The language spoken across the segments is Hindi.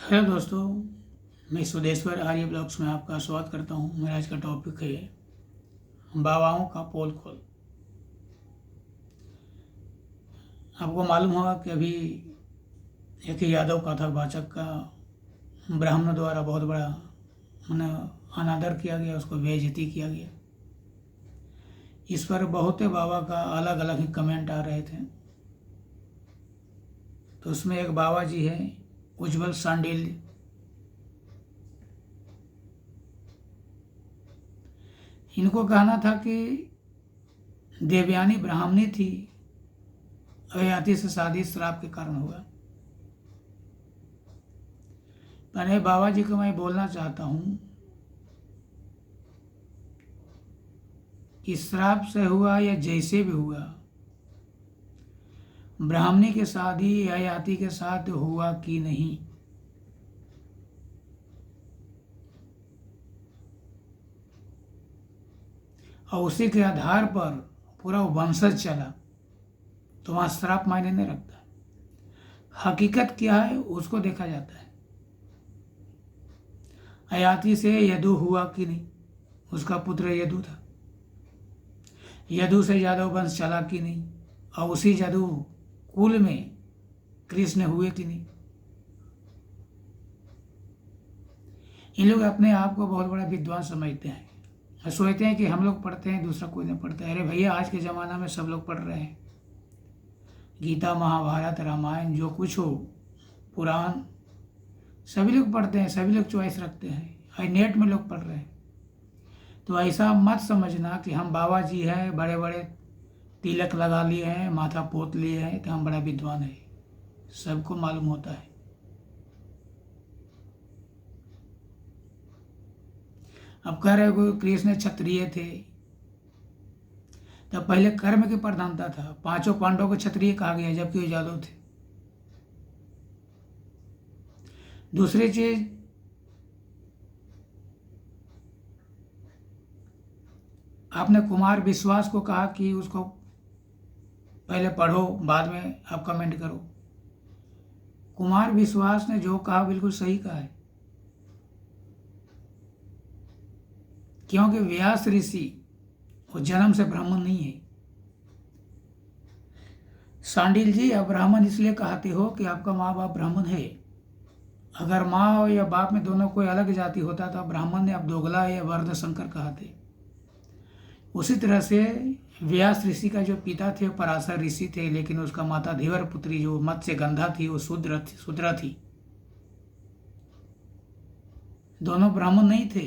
हेलो दोस्तों, मैं सुदेश्वर आर्य ब्लॉग्स में आपका स्वागत करता हूँ। मेरा आज का टॉपिक है बाबाओं का पोल खोल। आपको मालूम होगा कि अभी एक यादव कथावाचक का ब्राह्मणों द्वारा बहुत बड़ा माने अनादर किया गया, उसको बेइज्जती किया गया। इस पर बहुत बाबा का अलग अलग ही कमेंट आ रहे थे। तो उसमें एक बाबा जी है उज्जवल सांडिल। इनको कहना था कि देवयानी ब्राह्मणी थी, अयाति से शादी श्राप के कारण हुआ। मैंने बाबा जी को मैं बोलना चाहता हूँ कि श्राप से हुआ या जैसे भी हुआ, ब्राह्मणी की शादी अयाति के साथ हुआ कि नहीं, और उसी के आधार पर पूरा वंशज चला, तो वहाँ श्राप मायने नहीं रखता। हकीकत क्या है उसको देखा जाता है। अयाति से यदु हुआ कि नहीं, उसका पुत्र यदु था। यदु से यादव वंश चला कि नहीं, और उसी यदु कुल में कृष्ण हुए कि नहीं। इन लोग अपने आप को बहुत बड़ा विद्वान समझते हैं, सोचते हैं कि हम लोग पढ़ते हैं, दूसरा कोई नहीं पढ़ता। अरे भैया, आज के ज़माना में सब लोग पढ़ रहे हैं। गीता, महाभारत, रामायण, जो कुछ हो, पुराण, सभी लोग पढ़ते हैं, सभी लोग चॉइस रखते हैं, और नेट में लोग पढ़ रहे हैं। तो ऐसा मत समझना कि हम बाबा जी हैं, बड़े बड़े तिलक लगा लिए हैं, माथा पोत लिए हैं, तो हम बड़ा विद्वान हैं। सबको मालूम होता है। अब कह रहे हो कृष्ण क्षत्रिय थे, तब पहले कर्म की प्रधानता था। पांचों पांडवों को क्षत्रिय कहा गया, जबकि वो यादव थे। दूसरी चीज, आपने कुमार विश्वास को कहा कि उसको पहले पढ़ो, बाद में आप कमेंट करो। कुमार विश्वास ने जो कहा बिल्कुल सही कहा है, क्योंकि व्यास ऋषि वो जन्म से ब्राह्मण नहीं है। सांडिल जी, आप ब्राह्मण इसलिए कहते हो कि आपका माँ बाप ब्राह्मण है। अगर माँ या बाप में दोनों कोई अलग जाति होता तो ब्राह्मण ने आप दोगला या वर्ण शंकर कहते। उसी तरह से व्यास ऋषि का जो पिता थे वो पराशर ऋषि थे, लेकिन उसका माता धीवर पुत्री जो मत्स्य गंधा थी वो शूद्रा थी। दोनों ब्राह्मण नहीं थे,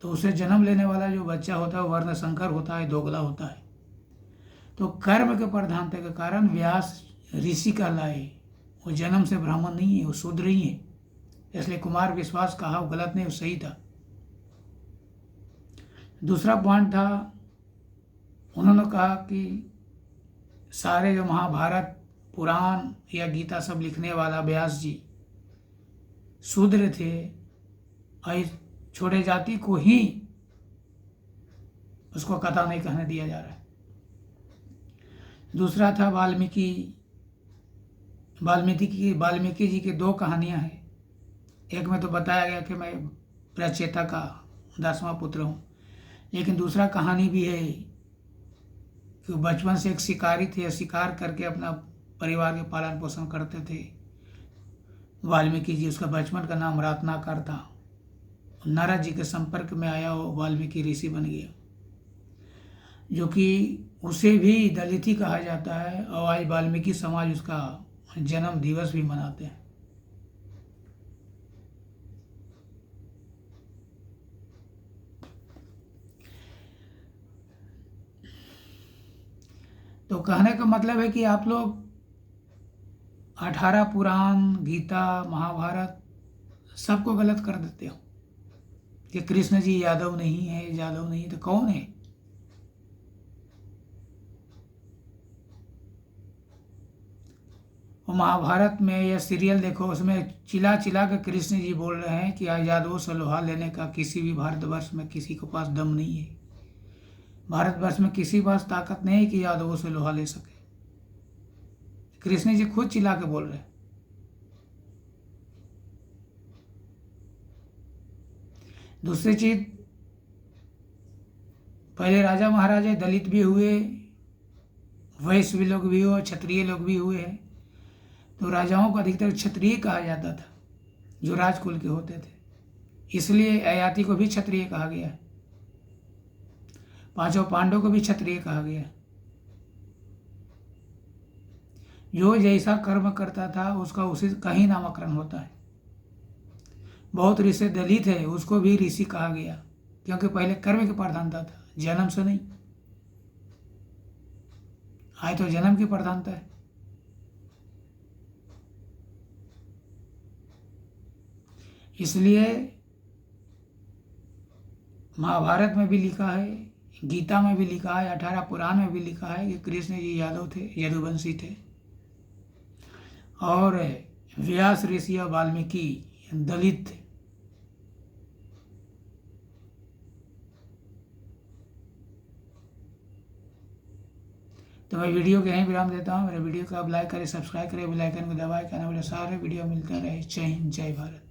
तो उसे जन्म लेने वाला जो बच्चा होता है वो वर्ण शंकर होता है, दोगला होता है। तो कर्म के प्रधानता के कारण व्यास ऋषि कहलाए। वो जन्म से ब्राह्मण नहीं है, वो शूद्र ही है। इसलिए कुमार विश्वास कहा वो गलत नहीं, वो सही था। दूसरा पॉइंट था, उन्होंने कहा कि सारे जो महाभारत, पुराण या गीता सब लिखने वाला व्यास जी शूद्र थे, और छोटे जाति को ही उसको कथा नहीं कहने दिया जा रहा है। दूसरा था वाल्मीकि जी की दो कहानियां हैं। एक में तो बताया गया कि मैं प्रचेता का 10वां पुत्र हूँ, लेकिन दूसरा कहानी भी है कि वो बचपन से एक शिकारी थे, शिकार करके अपना परिवार के पालन पोषण करते थे। वाल्मीकि जी, उसका बचपन का नाम रत्नाकर था। नारद जी के संपर्क में आया, वो वाल्मीकि ऋषि बन गया, जो कि उसे भी दलित ही कहा जाता है, और आज वाल्मीकि समाज उसका जन्म दिवस भी मनाते हैं। तो कहने का मतलब है कि आप लोग 18 पुराण, गीता, महाभारत सबको गलत कर देते हो कि कृष्ण जी यादव नहीं है, यादव नहीं तो कौन है? वो महाभारत में या सीरियल देखो, उसमें चिल्ला चिल्ला के कृष्ण जी बोल रहे हैं कि आज यादवों से लोहा लेने का किसी भी भारतवर्ष में किसी के पास दम नहीं है। भारतवर्ष में किसी के पास ताकत नहीं है कि यादवों से लोहा ले सके। कृष्ण जी खुद चिल्ला के बोल रहे हैं। दूसरी चीज, पहले राजा महाराजा दलित भी हुए, वैश्य भी लोग भी हुए, क्षत्रिय लोग भी हुए हैं। तो राजाओं को अधिकतर क्षत्रिय कहा जाता था, जो राजकुल के होते थे, इसलिए ययाति को भी क्षत्रिय कहा गया। पांचों पांडवों को भी क्षत्रिय कहा गया। जो जैसा कर्म करता था उसका उसी का ही नामकरण होता है। बहुत ऋषि दलित है, उसको भी ऋषि कहा गया, क्योंकि पहले कर्म की प्रधानता था, जन्म से नहीं। आज तो जन्म की प्रधानता है। इसलिए महाभारत में भी लिखा है, गीता में भी लिखा है, 18 पुराण में भी लिखा है कि कृष्ण जी यादव थे, यदुवंशी थे, और व्यास ऋषि और वाल्मीकि दलित थे। तो मैं वीडियो को यहीं विराम देता हूँ। मेरे वीडियो को आप लाइक करें, सब्सक्राइब करें, बेल आइकन को दबाएं, कहना बोले सारे वीडियो मिलते रहे। जय हिंद, जय भारत।